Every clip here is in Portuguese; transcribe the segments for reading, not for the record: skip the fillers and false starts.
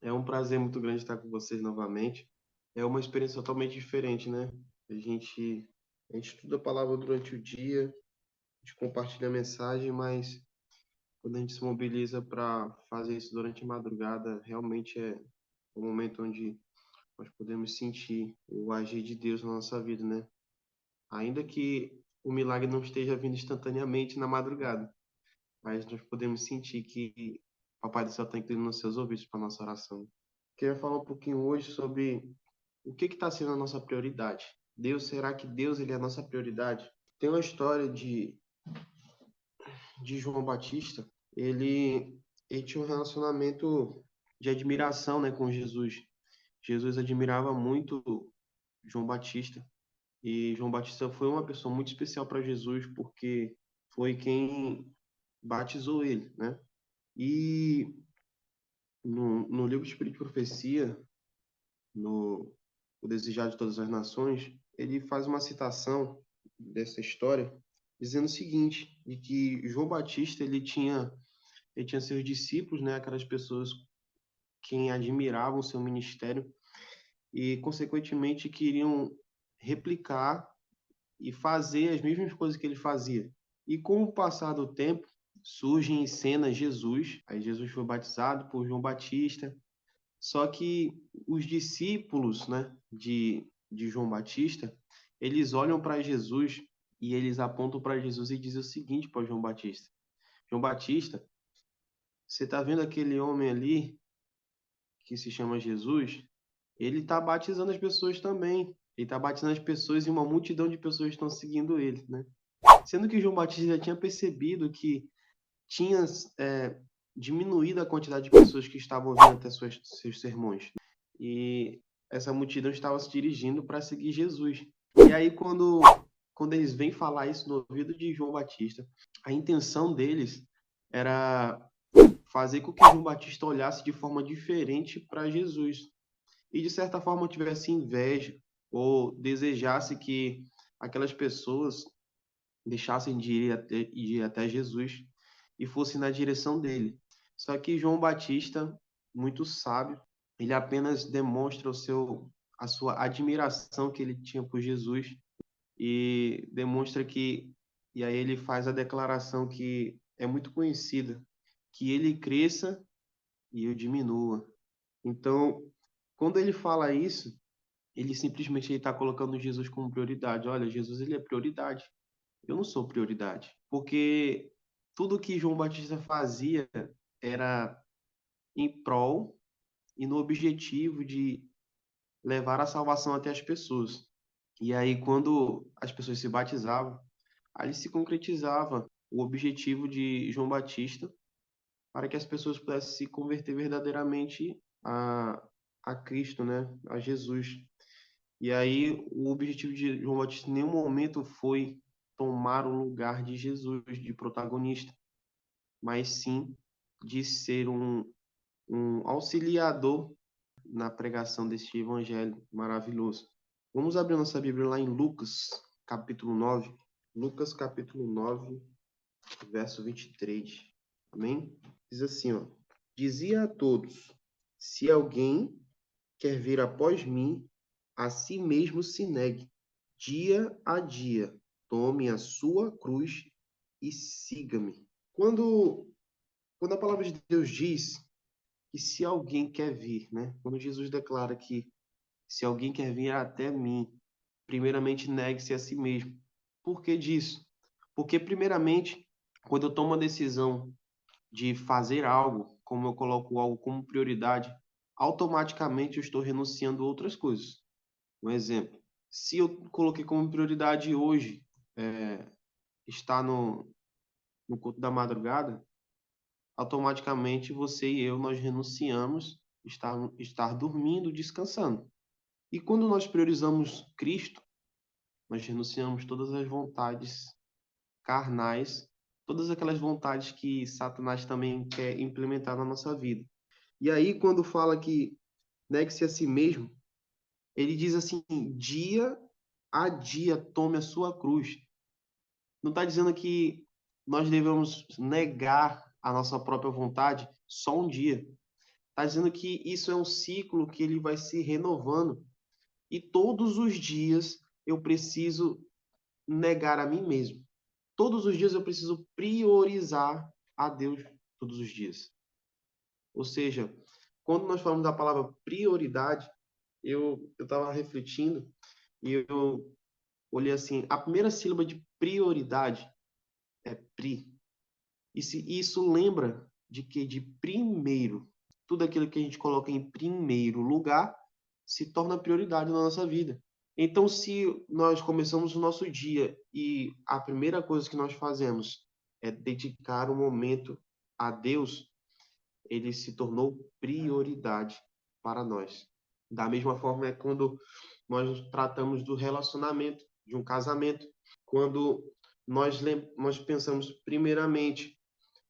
É um prazer muito grande estar com vocês novamente. É uma experiência totalmente diferente, né? A gente estuda a palavra durante o dia, a gente compartilha a mensagem, mas quando a gente se mobiliza para fazer isso durante a madrugada, realmente é o momento onde nós podemos sentir o agir de Deus na nossa vida, né? Ainda que o milagre não esteja vindo instantaneamente na madrugada, mas nós podemos sentir que o Papai do Céu está inclinando os seus ouvidos para a nossa oração. Queria falar um pouquinho hoje sobre o que está sendo a nossa prioridade. Será que Deus ele é a nossa prioridade? Tem uma história de João Batista. Ele, ele tinha um relacionamento de admiração, né, com Jesus. Jesus admirava muito João Batista. E João Batista foi uma pessoa muito especial para Jesus, porque foi quem batizou ele, né? E no livro de Espírito e Profecia, no O Desejado de Todas as Nações, ele faz uma citação dessa história, dizendo o seguinte, de que João Batista ele tinha seus discípulos, né, aquelas pessoas quem admiravam o seu ministério e consequentemente queriam replicar e fazer as mesmas coisas que ele fazia. E com o passar do tempo, surge em cena Jesus, aí Jesus foi batizado por João Batista. Só que os discípulos, né, de João Batista, eles olham para Jesus e eles apontam para Jesus e dizem o seguinte para João Batista: João Batista, você está vendo aquele homem ali que se chama Jesus? Ele está batizando as pessoas também. Ele está batizando as pessoas e uma multidão de pessoas estão seguindo ele, né? Sendo que João Batista já tinha percebido que tinha diminuído a quantidade de pessoas que estavam vindo até seus sermões. E essa multidão estava se dirigindo para seguir Jesus. E aí, quando eles vêm falar isso no ouvido de João Batista, a intenção deles era fazer com que João Batista olhasse de forma diferente para Jesus. E, de certa forma, tivesse inveja ou desejasse que aquelas pessoas deixassem de ir até Jesus e fossem na direção dele. Só que João Batista, muito sábio, ele apenas demonstra a sua admiração que ele tinha por Jesus e demonstra e aí ele faz a declaração que é muito conhecida, que ele cresça e eu diminua. Então, quando ele fala isso, ele simplesmente está colocando Jesus como prioridade. Olha, Jesus ele é prioridade. Eu não sou prioridade. Porque tudo que João Batista fazia era em prol e no objetivo de levar a salvação até as pessoas. E aí, quando as pessoas se batizavam, ali se concretizava o objetivo de João Batista para que as pessoas pudessem se converter verdadeiramente a Cristo, né? A Jesus. E aí, o objetivo de João Batista em nenhum momento foi tomar o lugar de Jesus, de protagonista, mas sim de ser um auxiliador na pregação deste evangelho maravilhoso. Vamos abrir nossa Bíblia lá em Lucas, capítulo 9. Lucas, capítulo 9, verso 23. Amém? Diz assim, ó: Dizia a todos: Se alguém quer vir após mim, a si mesmo se negue, dia a dia, tome a sua cruz e siga-me. Quando a palavra de Deus diz que se alguém quer vir, né? Quando Jesus declara que se alguém quer vir até mim, primeiramente negue-se a si mesmo. Por que disso? Porque, primeiramente, quando eu tomo a decisão de fazer algo, como eu coloco algo como prioridade, automaticamente eu estou renunciando a outras coisas. Um exemplo, se eu coloquei como prioridade hoje estar no culto da madrugada, automaticamente você e eu nós renunciamos estar dormindo, descansando. E quando nós priorizamos Cristo, nós renunciamos todas as vontades carnais, todas aquelas vontades que Satanás também quer implementar na nossa vida. E aí, quando fala que negue-se a si mesmo, ele diz assim: dia a dia tome a sua cruz. Não está dizendo que nós devemos negar a nossa própria vontade só um dia. Está dizendo que isso é um ciclo que ele vai se renovando. E todos os dias eu preciso negar a mim mesmo. Todos os dias eu preciso priorizar a Deus todos os dias. Ou seja, quando nós falamos da palavra prioridade, eu estava refletindo e eu olhei assim, a primeira sílaba de prioridade é pri. E se isso lembra de que de primeiro, tudo aquilo que a gente coloca em primeiro lugar se torna prioridade na nossa vida. Então, se nós começamos o nosso dia e a primeira coisa que nós fazemos é dedicar um momento a Deus, ele se tornou prioridade para nós. Da mesma forma é quando nós tratamos do relacionamento, de um casamento, quando nós pensamos primeiramente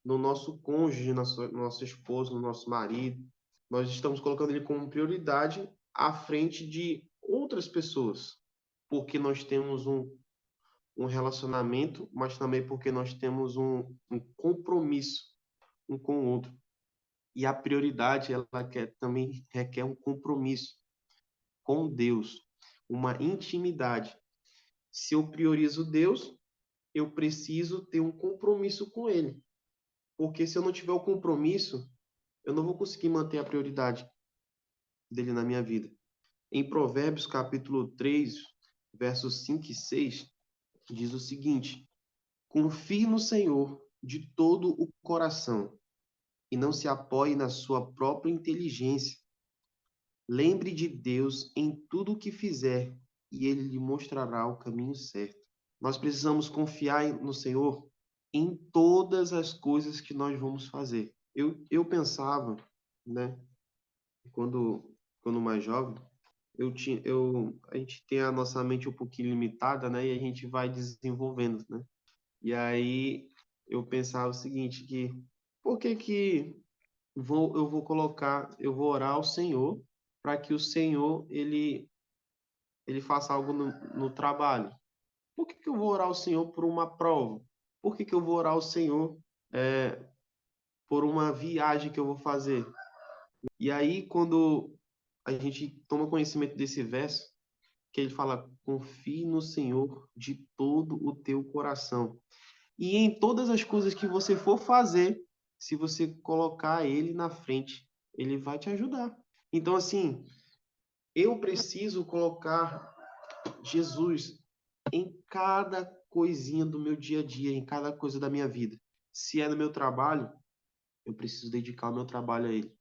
no nosso cônjuge, no nosso esposo, no nosso marido, nós estamos colocando ele como prioridade à frente de outras pessoas, porque nós temos um relacionamento, mas também porque nós temos um compromisso um com o outro. E a prioridade, também requer um compromisso com Deus, uma intimidade. Se eu priorizo Deus, eu preciso ter um compromisso com Ele. Porque se eu não tiver o compromisso, eu não vou conseguir manter a prioridade dele na minha vida. Em Provérbios, capítulo 3, versos 5 e 6, diz o seguinte: confie no Senhor de todo o coração e não se apoie na sua própria inteligência. Lembre de Deus em tudo o que fizer e ele lhe mostrará o caminho certo. Nós precisamos confiar no Senhor em todas as coisas que nós vamos fazer. Eu pensava, né, quando mais jovem, a gente tem a nossa mente um pouquinho limitada, né, e a gente vai desenvolvendo, né? E aí eu pensava o seguinte, que por que que eu vou orar ao Senhor para que o Senhor ele faça algo no trabalho? Por que que eu vou orar ao Senhor por uma prova? Por que que eu vou orar ao Senhor é, por uma viagem que eu vou fazer? E aí, quando a gente toma conhecimento desse verso, que ele fala: confie no Senhor de todo o teu coração. E em todas as coisas que você for fazer, se você colocar ele na frente, ele vai te ajudar. Então, assim, eu preciso colocar Jesus em cada coisinha do meu dia a dia, em cada coisa da minha vida. Se é no meu trabalho, eu preciso dedicar o meu trabalho a ele.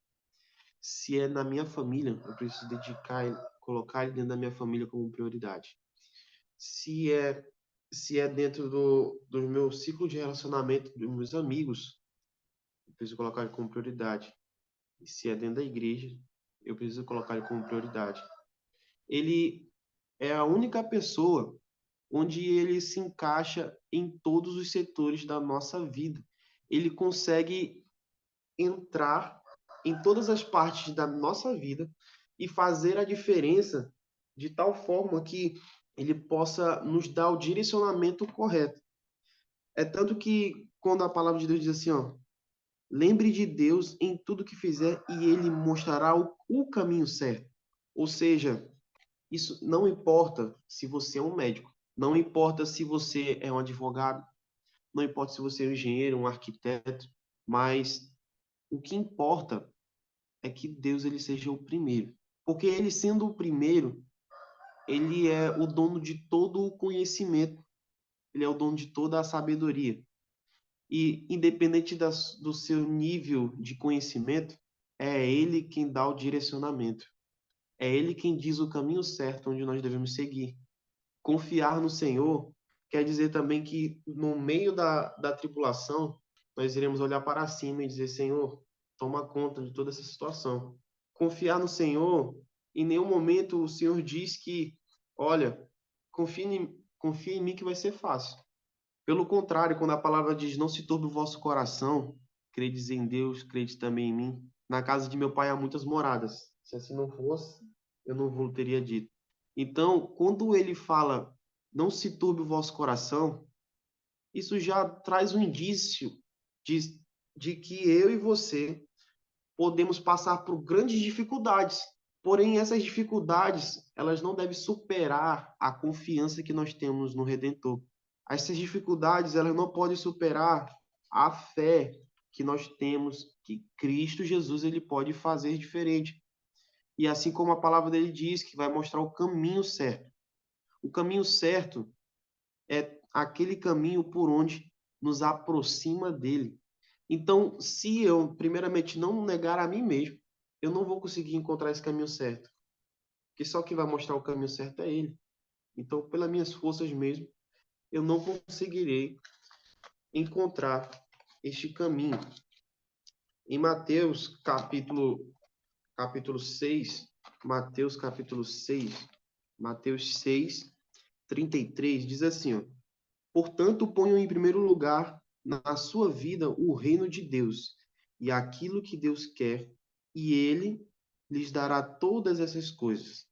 Se é na minha família, eu preciso colocar ele dentro da minha família como prioridade. Se é, se é dentro do meu ciclo de relacionamento, dos meus amigos, eu preciso colocar ele como prioridade. E se é dentro da igreja, eu preciso colocar ele como prioridade. Ele é a única pessoa onde ele se encaixa em todos os setores da nossa vida. Ele consegue entrar em todas as partes da nossa vida e fazer a diferença de tal forma que ele possa nos dar o direcionamento correto. É tanto que quando a palavra de Deus diz assim, ó, lembre de Deus em tudo que fizer e ele mostrará o caminho certo. Ou seja, isso não importa se você é um médico, não importa se você é um advogado, não importa se você é um engenheiro, um arquiteto, mas o que importa é que Deus ele seja o primeiro. Porque ele sendo o primeiro, ele é o dono de todo o conhecimento, ele é o dono de toda a sabedoria. E independente do seu nível de conhecimento, é ele quem dá o direcionamento. É ele quem diz o caminho certo onde nós devemos seguir. Confiar no Senhor quer dizer também que no meio da tribulação, nós iremos olhar para cima e dizer: Senhor, toma conta de toda essa situação. Confiar no Senhor, em nenhum momento o Senhor diz que, olha, confie em mim que vai ser fácil. Pelo contrário, quando a palavra diz: não se turbe o vosso coração, credes em Deus, crede também em mim. Na casa de meu pai há muitas moradas. Se assim não fosse, eu não vos teria dito. Então, quando ele fala, não se turbe o vosso coração, isso já traz um indício de, de que eu e você podemos passar por grandes dificuldades. Porém, essas dificuldades, elas não devem superar a confiança que nós temos no Redentor. Essas dificuldades, elas não podem superar a fé que nós temos que Cristo Jesus ele pode fazer diferente. E assim como a palavra dele diz, que vai mostrar o caminho certo. O caminho certo é aquele caminho por onde nos aproxima dele. Então, se eu, primeiramente, não negar a mim mesmo, eu não vou conseguir encontrar esse caminho certo. Porque só quem vai mostrar o caminho certo é ele. Então, pelas minhas forças mesmo, eu não conseguirei encontrar este caminho. Em capítulo 6, Mateus 6, 33, diz assim, ó, portanto, ponham em primeiro lugar na sua vida o reino de Deus e aquilo que Deus quer, e ele lhes dará todas essas coisas.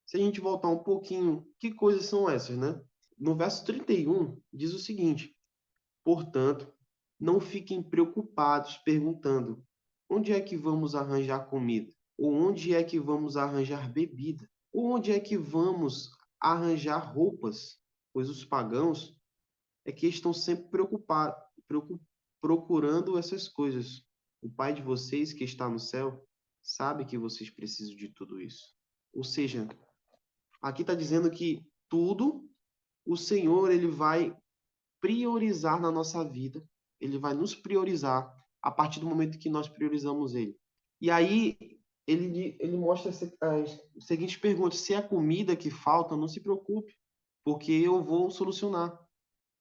Se a gente voltar um pouquinho, que coisas são essas, né? No verso 31, diz o seguinte: portanto, não fiquem preocupados perguntando: onde é que vamos arranjar comida? Ou onde é que vamos arranjar bebida? Ou onde é que vamos arranjar roupas? Pois os pagãos é que estão sempre preocupados, procurando essas coisas. O Pai de vocês que está no céu sabe que vocês precisam de tudo isso. Ou seja, aqui está dizendo que tudo o Senhor ele vai priorizar na nossa vida. Ele vai nos priorizar a partir do momento que nós priorizamos ele. E aí ele mostra as seguintes perguntas: se é comida que falta, não se preocupe, porque eu vou solucionar.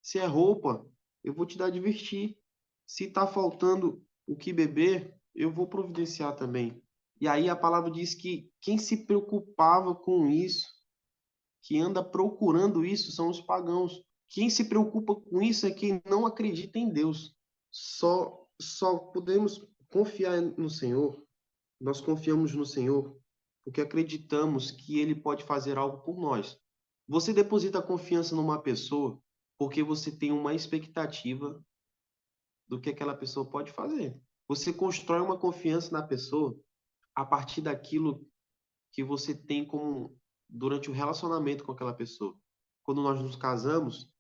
Se é roupa, eu vou te dar de vestir. Se está faltando o que beber, eu vou providenciar também. E aí a palavra diz que quem se preocupava com isso, que anda procurando isso, são os pagãos. Quem se preocupa com isso é quem não acredita em Deus. Só podemos confiar no Senhor. Nós confiamos no Senhor porque acreditamos que Ele pode fazer algo por nós. Você deposita confiança numa pessoa porque você tem uma expectativa do que aquela pessoa pode fazer. Você constrói uma confiança na pessoa a partir daquilo que você tem como durante o relacionamento com aquela pessoa. Quando nós nos casamos,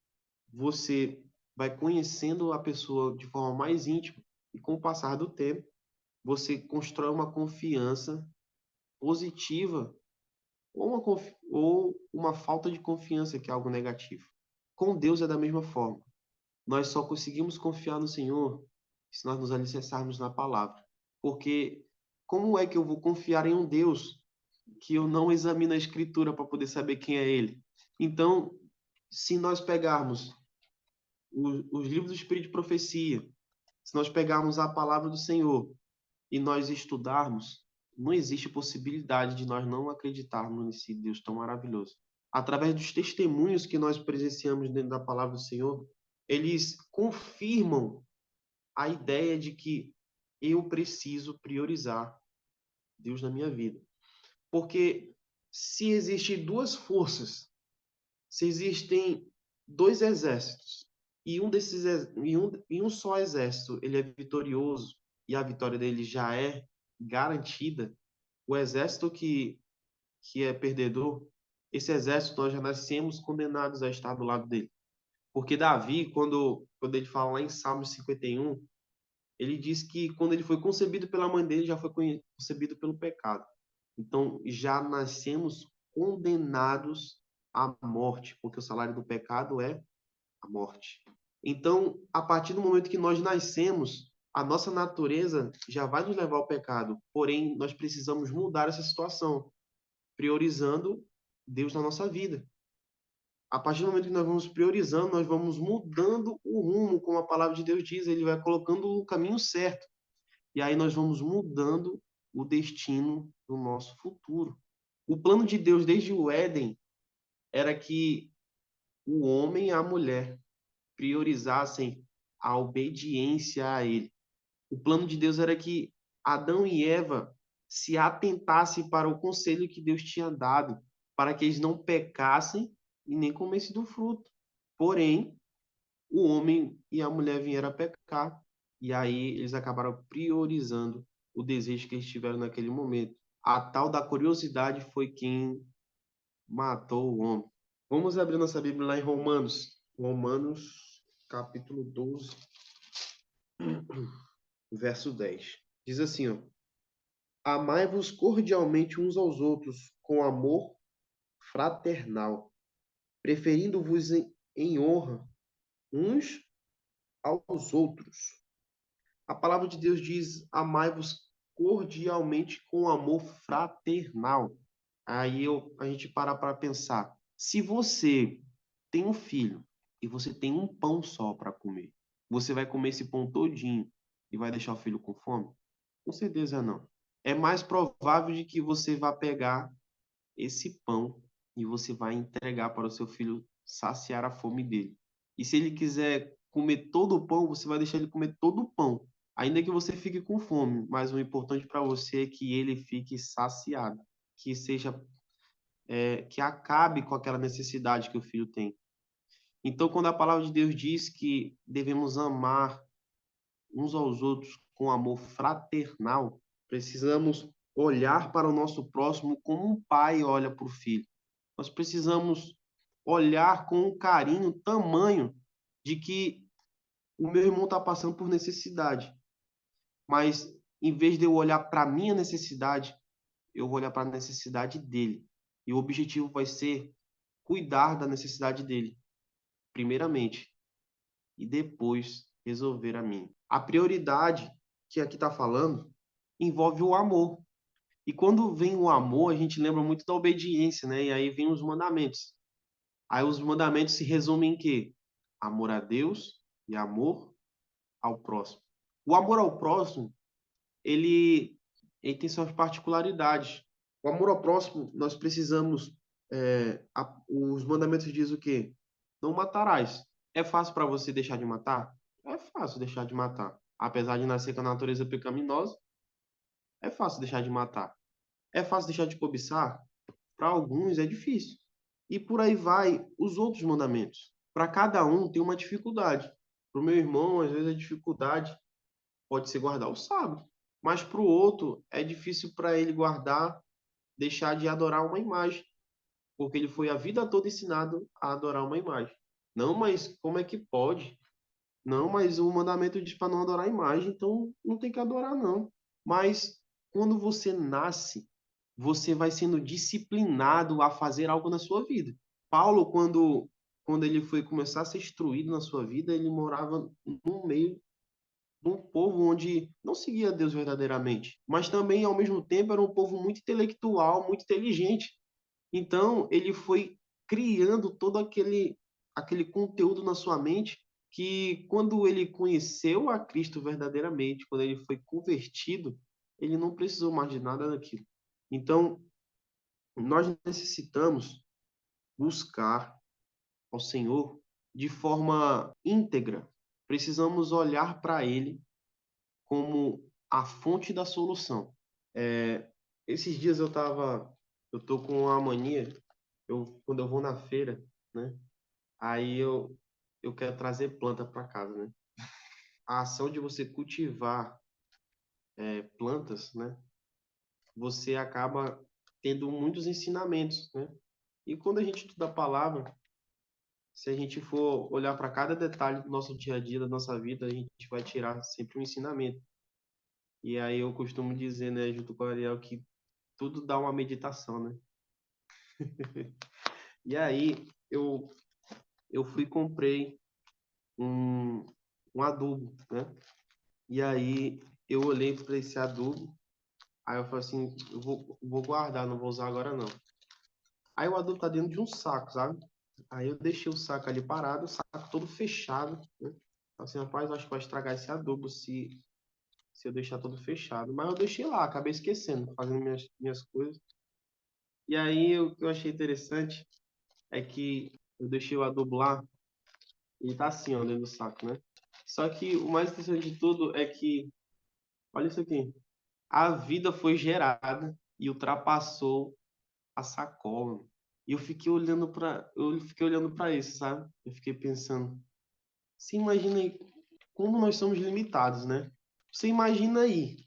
você vai conhecendo a pessoa de forma mais íntima e com o passar do tempo, você constrói uma confiança positiva ou uma falta de confiança, que é algo negativo. Com Deus é da mesma forma. Nós só conseguimos confiar no Senhor se nós nos alicerçarmos na palavra. Porque como é que eu vou confiar em um Deus que eu não examino a Escritura para poder saber quem é Ele? Então, se nós pegarmos os livros do Espírito de Profecia, se nós pegarmos a palavra do Senhor e nós estudarmos, não existe possibilidade de nós não acreditarmos nesse Deus tão maravilhoso. Através dos testemunhos que nós presenciamos dentro da palavra do Senhor, eles confirmam a ideia de que eu preciso priorizar Deus na minha vida. Porque se existem duas forças, se existem dois exércitos, e um só exército ele é vitorioso e a vitória dele já é garantida, o exército que é perdedor, esse exército nós já nascemos condenados a estar do lado dele. Porque Davi, quando ele fala lá em Salmos 51, ele diz que quando ele foi concebido pela mãe dele, já foi concebido pelo pecado. Então, já nascemos condenados à morte, porque o salário do pecado é a morte. Então, a partir do momento que nós nascemos, a nossa natureza já vai nos levar ao pecado. Porém, nós precisamos mudar essa situação, priorizando Deus na nossa vida. A partir do momento que nós vamos priorizando, nós vamos mudando o rumo, como a palavra de Deus diz, ele vai colocando o caminho certo. E aí nós vamos mudando o destino do nosso futuro. O plano de Deus desde o Éden era que o homem e a mulher priorizassem a obediência a ele. O plano de Deus era que Adão e Eva se atentassem para o conselho que Deus tinha dado, para que eles não pecassem e nem comessem do fruto. Porém, o homem e a mulher vieram a pecar, e aí eles acabaram priorizando o desejo que eles tiveram naquele momento. A tal da curiosidade foi quem matou o homem. Vamos abrir nossa Bíblia lá em Romanos. Romanos, capítulo 12, verso 10. Diz assim, ó: Amai-vos cordialmente uns aos outros com amor fraternal, preferindo-vos em honra uns aos outros. A palavra de Deus diz: amai-vos cordialmente com amor fraternal. A gente para pensar. Se você tem um filho e você tem um pão só para comer, você vai comer esse pão todinho e vai deixar o filho com fome? Com certeza não. É mais provável de que você vá pegar esse pão e você vai entregar para o seu filho saciar a fome dele. E se ele quiser comer todo o pão, você vai deixar ele comer todo o pão, ainda que você fique com fome, mas o importante para você é que ele fique saciado, que seja que acabe com aquela necessidade que o filho tem. Então, quando a palavra de Deus diz que devemos amar uns aos outros com amor fraternal, precisamos olhar para o nosso próximo como um pai olha para o filho. Nós precisamos olhar com um carinho tamanho de que o meu irmão está passando por necessidade, mas em vez de eu olhar para a minha necessidade, eu vou olhar para a necessidade dele. E o objetivo vai ser cuidar da necessidade dele, primeiramente, e depois resolver a minha. A prioridade que aqui está falando envolve o amor. E quando vem o amor, a gente lembra muito da obediência, né? E aí vem os mandamentos. Aí os mandamentos se resumem em quê? Amor a Deus e amor ao próximo. O amor ao próximo, ele, ele tem suas particularidades. O amor ao próximo, nós precisamos. Os mandamentos dizem o quê? Não matarás. É fácil para você deixar de matar? É fácil deixar de matar. Apesar de nascer com a natureza pecaminosa, é fácil deixar de matar. É fácil deixar de cobiçar? Para alguns é difícil. E por aí vai os outros mandamentos. Para cada um tem uma dificuldade. Para o meu irmão, às vezes a dificuldade pode ser guardar o sábado. Mas para o outro é difícil para ele guardar, deixar de adorar uma imagem. Porque ele foi a vida toda ensinado a adorar uma imagem. Não, mas como é que pode? Não, mas o mandamento diz para não adorar a imagem, então não tem que adorar, não. Mas quando você nasce, você vai sendo disciplinado a fazer algo na sua vida. Paulo, quando ele foi começar a ser instruído na sua vida, ele morava no meio de um povo onde não seguia Deus verdadeiramente, mas também, ao mesmo tempo, era um povo muito intelectual, muito inteligente. Então, ele foi criando todo aquele conteúdo na sua mente que, quando ele conheceu a Cristo verdadeiramente, quando ele foi convertido, ele não precisou mais de nada daquilo. Então, nós necessitamos buscar ao Senhor de forma íntegra. Precisamos olhar para Ele como a fonte da solução. Esses dias eu tô com uma mania, quando eu vou na feira, né? Aí eu quero trazer planta para casa, né? A ação de você cultivar plantas, né? Você acaba tendo muitos ensinamentos, né? E quando a gente estuda a palavra, se a gente for olhar para cada detalhe do nosso dia a dia, da nossa vida, a gente vai tirar sempre um ensinamento. E aí eu costumo dizer, né, junto com o Ariel, que tudo dá uma meditação, né? E aí eu fui e comprei um, um adubo, né? E aí eu olhei para esse adubo, aí eu falei assim, vou guardar, não vou usar agora não. Aí o adubo tá dentro de um saco, sabe? Aí eu deixei o saco ali parado, o saco todo fechado, né? Assim, rapaz, eu acho que vai estragar esse adubo se eu deixar todo fechado. Mas eu deixei lá, acabei esquecendo, fazendo minhas coisas. E aí o que eu achei interessante é que eu deixei o adubo lá e tá assim, ó, dentro do saco, né? Só que o mais interessante de tudo é que, olha isso aqui, a vida foi gerada e ultrapassou a sacola. E eu fiquei olhando para isso, sabe? Eu fiquei pensando, você imagina aí como nós somos limitados, né? Você imagina aí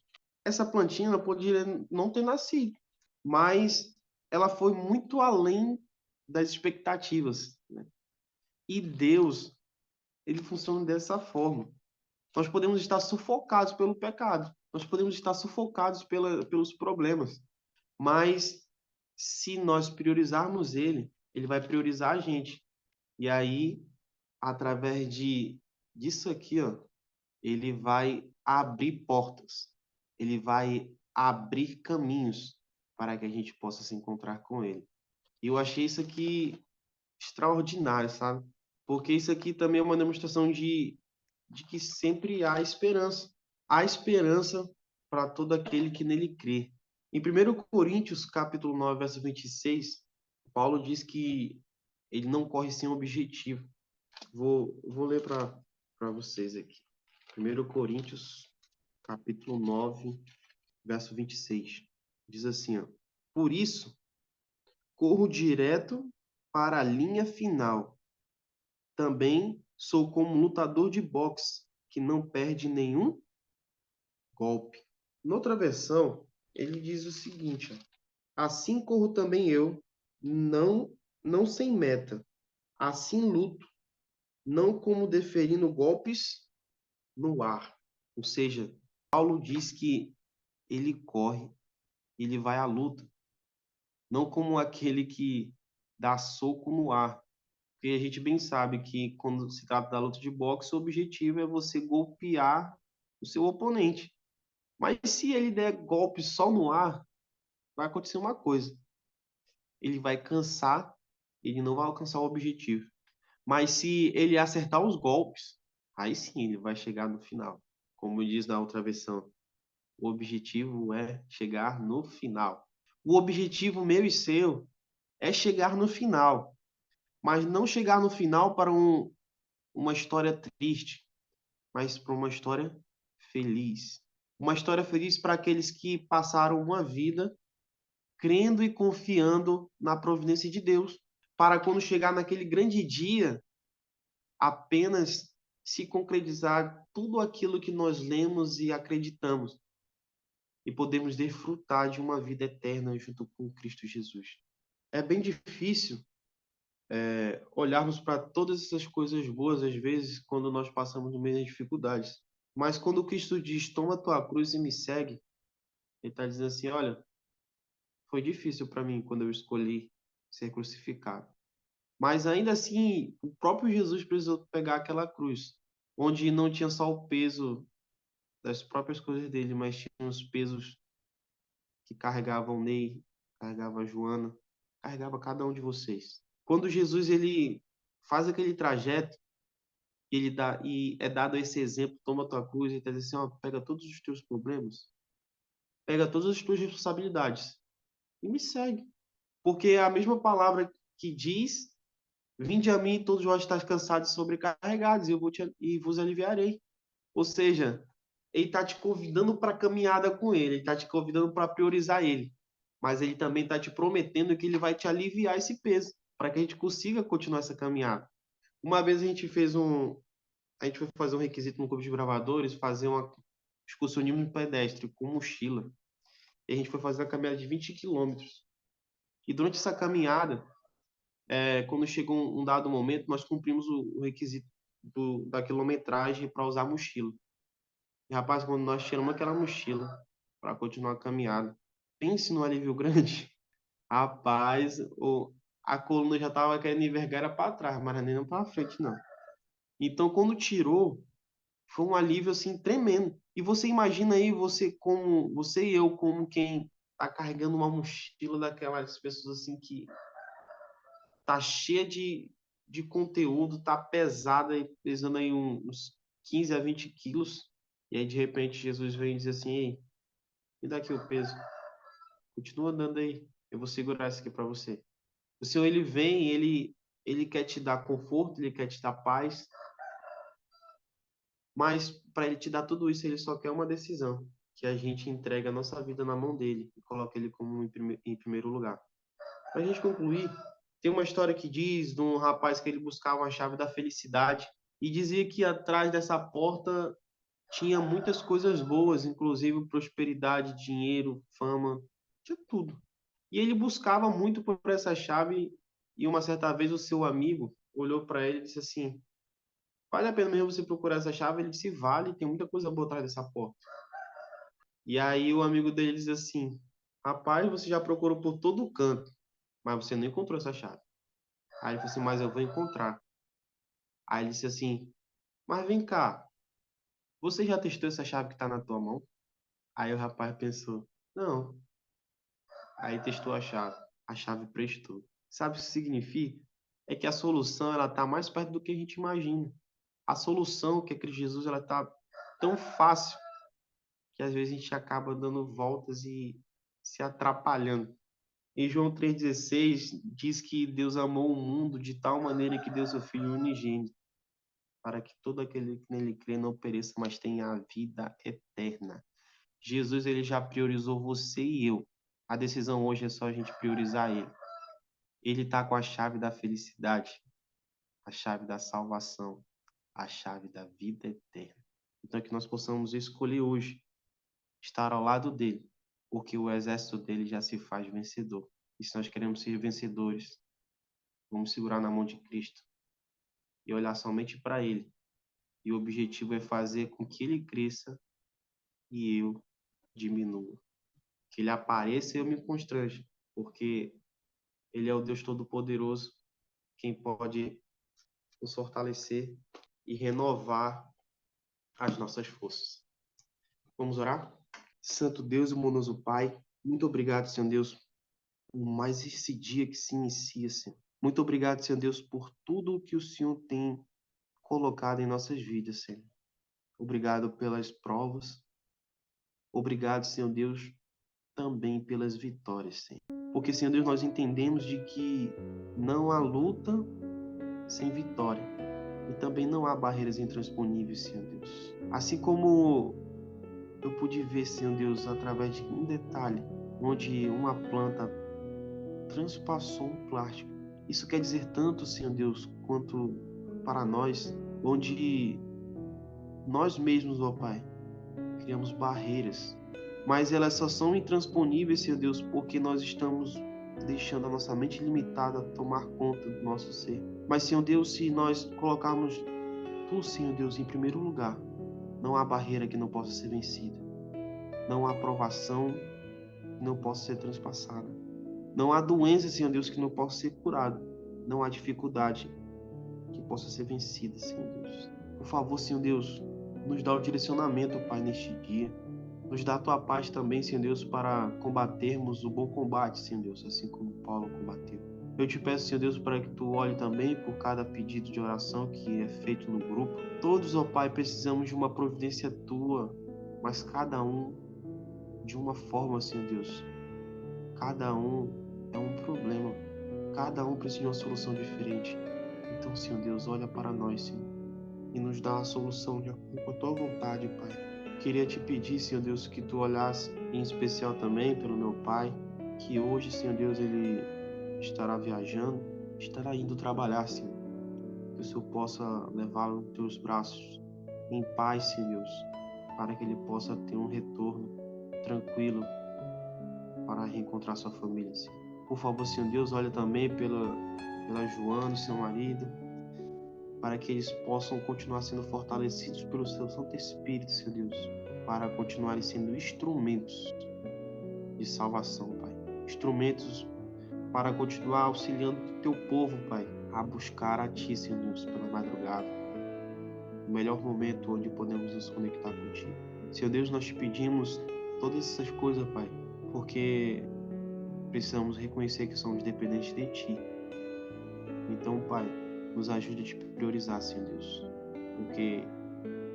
essa plantinha ela poderia não ter nascido, mas ela foi muito além das expectativas, né? E Deus, ele funciona dessa forma. Nós podemos estar sufocados pelo pecado, nós podemos estar sufocados pelos problemas, mas se nós priorizarmos ele vai priorizar a gente. E aí, através disso aqui, ó, ele vai abrir portas, ele vai abrir caminhos para que a gente possa se encontrar com ele. E eu achei isso aqui extraordinário, sabe? Porque isso aqui também é uma demonstração de que sempre há esperança. Há esperança para todo aquele que nele crê. Em 1 Coríntios, capítulo 9, verso 26, Paulo diz que ele não corre sem objetivo. Vou ler para vocês aqui. 1 Coríntios, capítulo 9, verso 26. Diz assim, ó, por isso, corro direto para a linha final. Também sou como lutador de boxe, que não perde nenhum golpe. Noutra versão, ele diz o seguinte, ó, assim corro também eu, não sem meta. Assim luto, não como deferindo golpes no ar. Ou seja, Paulo diz que ele corre, ele vai à luta, não como aquele que dá soco no ar. Porque a gente bem sabe que quando se trata da luta de boxe, o objetivo é você golpear o seu oponente. Mas se ele der golpe só no ar, vai acontecer uma coisa. Ele vai cansar, ele não vai alcançar o objetivo. Mas se ele acertar os golpes, aí sim ele vai chegar no final. Como diz na outra versão, o objetivo é chegar no final. O objetivo meu e seu é chegar no final, mas não chegar no final para uma história triste, mas para uma história feliz. Uma história feliz para aqueles que passaram uma vida crendo e confiando na providência de Deus, para quando chegar naquele grande dia, apenas se concretizar tudo aquilo que nós lemos e acreditamos e podemos desfrutar de uma vida eterna junto com Cristo Jesus. É bem difícil olharmos para todas essas coisas boas, às vezes, quando nós passamos no meio das dificuldades. Mas quando Cristo diz, toma tua cruz e me segue, ele está dizendo assim, olha, foi difícil para mim quando eu escolhi ser crucificado. Mas ainda assim, o próprio Jesus precisou pegar aquela cruz, onde não tinha só o peso das próprias coisas dele, mas tinha os pesos que carregavam Ney, carregava a Joana, carregava cada um de vocês. Quando Jesus ele faz aquele trajeto, ele dá e é dado esse exemplo, toma tua cruz e está dizendo assim, ó, pega todos os teus problemas, pega todas as tuas responsabilidades e me segue. Porque é a mesma palavra que diz, vinde a mim todos vós estáis cansados e sobrecarregados, e vos aliviarei. Ou seja, ele está te convidando para a caminhada com ele está te convidando para priorizar ele. Mas ele também está te prometendo que ele vai te aliviar esse peso, para que a gente consiga continuar essa caminhada. Uma vez a gente foi fazer um requisito no clube de gravadores, fazer uma excursionismo pedestre com mochila. E a gente foi fazer uma caminhada de 20 quilômetros. E durante essa caminhada, quando chegou um dado momento, nós cumprimos o requisito da quilometragem para usar a mochila. E, rapaz, quando nós tiramos aquela mochila para continuar a caminhada, pense no alívio grande. Rapaz, a coluna já estava querendo envergar para trás, mas nem não para frente, não. Então, quando tirou, foi um alívio assim tremendo. E você imagina aí você e eu como quem tá carregando uma mochila daquelas pessoas assim que tá cheia de conteúdo, tá pesada e pesando aí uns 15 a 20 quilos. E aí de repente Jesus vem e diz assim, ei, me dá aqui o peso. Continua andando aí. Eu vou segurar isso aqui para você. O Senhor ele vem, ele quer te dar conforto, ele quer te dar paz, mas para ele te dar tudo isso, ele só quer uma decisão, que a gente entregue a nossa vida na mão dele e coloque ele como em primeiro lugar. Para a gente concluir, tem uma história que diz de um rapaz que ele buscava a chave da felicidade e dizia que atrás dessa porta tinha muitas coisas boas, inclusive prosperidade, dinheiro, fama, tinha tudo. E ele buscava muito por essa chave, e uma certa vez o seu amigo olhou para ele e disse assim: vale a pena mesmo você procurar essa chave? Ele disse: vale, tem muita coisa boa atrás dessa porta. E aí o amigo dele disse assim: rapaz, você já procurou por todo canto, mas você não encontrou essa chave. Aí ele falou assim: mas eu vou encontrar. Aí ele disse assim: mas vem cá, você já testou essa chave que está na tua mão? Aí o rapaz pensou: não. Aí testou a chave prestou. Sabe o que isso significa? É que a solução ela está mais perto do que a gente imagina. A solução que é Cristo Jesus ela está tão fácil que às vezes a gente acaba dando voltas e se atrapalhando. Em João 3,16 diz que Deus amou o mundo de tal maneira que deu seu Filho unigênito, para que todo aquele que nele crê não pereça, mas tenha a vida eterna. Jesus ele já priorizou você e eu. A decisão hoje é só a gente priorizar ele. Ele está com a chave da felicidade, a chave da salvação, a chave da vida eterna. Então que nós possamos escolher hoje estar ao lado dele, porque o exército dele já se faz vencedor. E se nós queremos ser vencedores, vamos segurar na mão de Cristo e olhar somente para ele. E o objetivo é fazer com que ele cresça e eu diminua. Que ele apareça e eu me constranja, porque ele é o Deus Todo-Poderoso, quem pode nos fortalecer e renovar as nossas forças. Vamos orar? Santo Deus e bondoso Pai, muito obrigado, Senhor Deus, por mais esse dia que se inicia, Senhor. Muito obrigado, Senhor Deus, por tudo que o Senhor tem colocado em nossas vidas, Senhor. Obrigado pelas provas. Obrigado, Senhor Deus, também pelas vitórias, Senhor. Porque, Senhor Deus, nós entendemos de que não há luta sem vitória. E também não há barreiras intransponíveis, Senhor Deus. Assim como eu pude ver, Senhor Deus, através de um detalhe, onde uma planta transpassou um plástico. Isso quer dizer tanto, Senhor Deus, quanto para nós, onde nós mesmos, ó Pai, criamos barreiras, mas elas só são intransponíveis, Senhor Deus, porque nós estamos deixando a nossa mente limitada tomar conta do nosso ser. Mas, Senhor Deus, se nós colocarmos Tu, Senhor Deus, em primeiro lugar, não há barreira que não possa ser vencida. Não há provação que não possa ser transpassada. Não há doença, Senhor Deus, que não possa ser curada. Não há dificuldade que possa ser vencida, Senhor Deus. Por favor, Senhor Deus, nos dá o direcionamento, Pai, neste dia. Nos dá a Tua paz também, Senhor Deus, para combatermos o bom combate, Senhor Deus, assim como Paulo combateu. Eu te peço, Senhor Deus, para que Tu olhe também por cada pedido de oração que é feito no grupo. Todos, ó Pai, precisamos de uma providência Tua, mas cada um de uma forma, Senhor Deus. Cada um é um problema. Cada um precisa de uma solução diferente. Então, Senhor Deus, olha para nós, Senhor, e nos dá a solução de acordo com a Tua vontade, Pai. Queria te pedir, Senhor Deus, que Tu olhasse em especial também pelo meu pai, que hoje, Senhor Deus, ele estará viajando, estará indo trabalhar, Senhor. Que o Senhor possa levá-lo nos Teus braços em paz, Senhor Deus, para que ele possa ter um retorno tranquilo para reencontrar sua família, Senhor. Por favor, Senhor Deus, olha também pela Joana, seu marido, para que eles possam continuar sendo fortalecidos pelo seu Santo Espírito, Senhor Deus, para continuarem sendo instrumentos de salvação, Pai. Instrumentos para continuar auxiliando o teu povo, Pai, a buscar a Ti, Senhor Deus, pela madrugada. O melhor momento onde podemos nos conectar contigo. Senhor Deus, nós te pedimos todas essas coisas, Pai, porque precisamos reconhecer que somos dependentes de Ti. Então, Pai, nos ajude a te priorizar, Senhor Deus, porque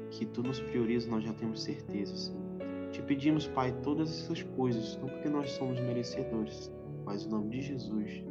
que Tu nos priorizas nós já temos certeza, Senhor. Te pedimos, Pai, todas essas coisas, não porque nós somos merecedores, mas em nome de Jesus.